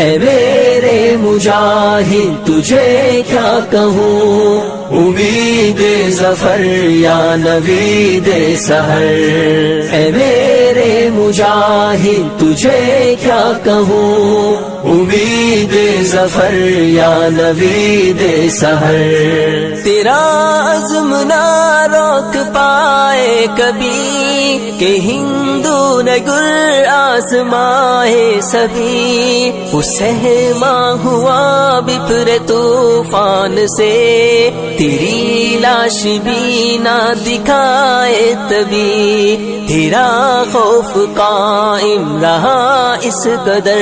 اے میرے مجاہد تجھے کیا کہوں، امید ظفر یا نوید سحر، اے میرے مجاہد تجھے کیا کہوں، امید ظفر یا نوید سحر۔ تیرا عزم نہ روک پائے کبھی کہ ہندو نے گر آزمائے سبھی، وہ سہما ہوا بپر طوفان سے، تیری لاش بھی نہ دکھائے تبھی، تیرا خوف قائم رہا اس قدر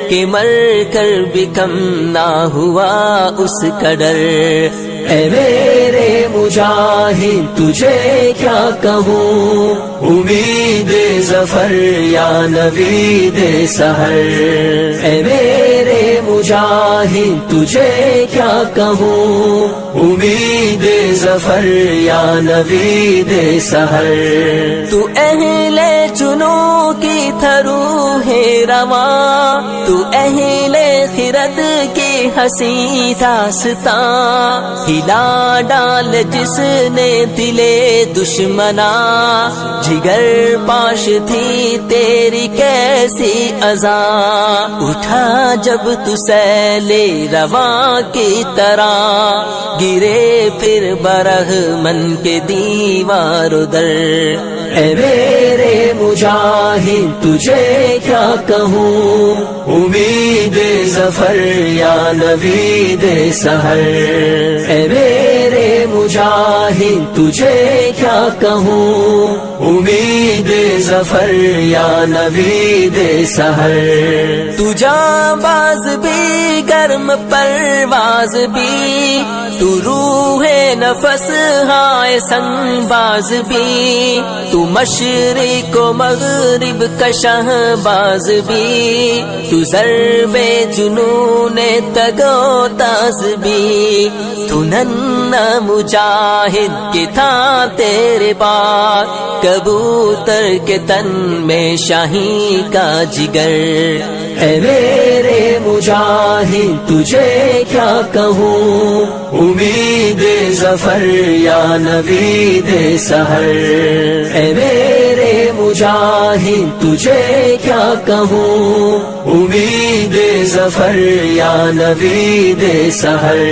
کہ مر کر بھی کم نہ ہوا اس قدر۔ اے میرے مجاہد تجھے کیا کہوں، امید ظفر یا نوید سحر، اے میرے مجاہد تجھے کیا کہوں، امید ظفر یا نوید سحر۔ تو اہل جنوں کی تھرو ہے رواں، تو اہل خرد کی ہنسی داستاں، ہلا ڈال جس نے دلے دشمنا، جگر پاش تھی تیری کیسی اذاں، اٹھا جب تو سیل رواں کی طرح، گرے پھر برہمن کے دیوار در۔ اے میرے مجاہد تجھے کیا کہوں، امید ظفر یا نوید سحر، اے میرے مجاہد تجھے کیا کہوں، امید ظفر یا نوید سحر۔ تو جانباز بھی گرم پرواز بھی، تو روح نفس ہائے سنباز بھی، تو مشرق و مغرب کا شہباز بھی، تو ضرب جنون تگو تاز بھی، تو ننھا مجاہد کے تھا تیرے بات، کبوتر کے تن میں شاہی کا جگر۔ اے میرے مجاہد تجھے کیا کہوں، امید ظفر یا نوید سحر، اے میرے مجاہد تجھے کیا کہوں، امید ظفر یا نوید سحر۔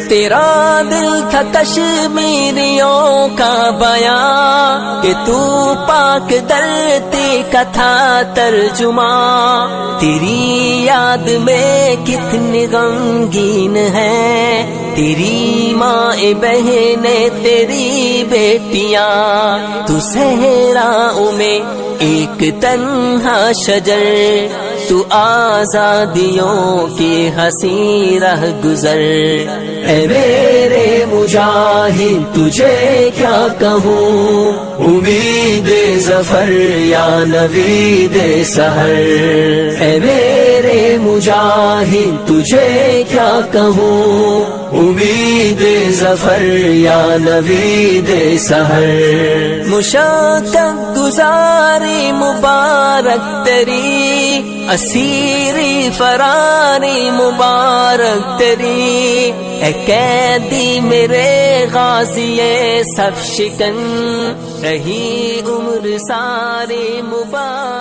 تیرا دل تھا کشمیریوں کا بیان کہ تو پاک دھرتی کا تھا ترجمہ، تیری یاد میں کتنی غمگین ہے تیری ماں بہنیں تیری بیٹیاں، تو صحراؤں میں ایک تنہا شجر، تو آزادیوں کی حسین رہ گزر۔ اے میرے مجاہد تجھے کیا کہوں، امید ظفر یا نوید سحر، اے میرے مجاہد تجھے کیا کہوں، امید ظفر یا نوید سحر۔ مشقت گزاری مبارک تیری، اسیری فراری مبارک تیری، اے قیدی میرے غازی صف شکن، رہی عمر ساری مبارک